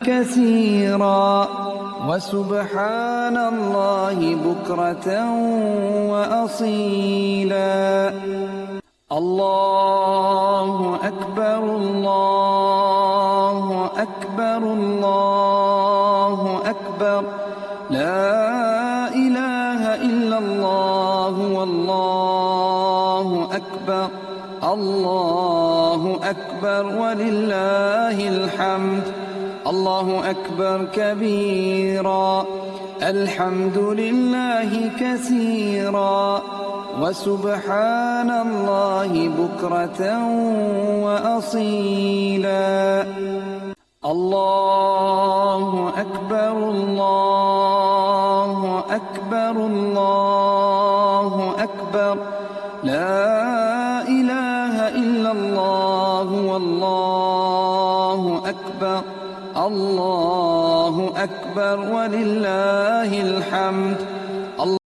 كثيرا وسبحان الله بكرة وأصيلا. الله أكبر الله أكبر الله أكبر لا إله إلا الله والله أكبر الله أكبر ولله الحمد. الله أكبر كبيرا الحمد لله كثيرا وسبحان الله بكرة وأصيلا. الله أكبر الله أكبر الله أكبر لا إله إلا الله والله أكبر الله أكبر ولله الحمد.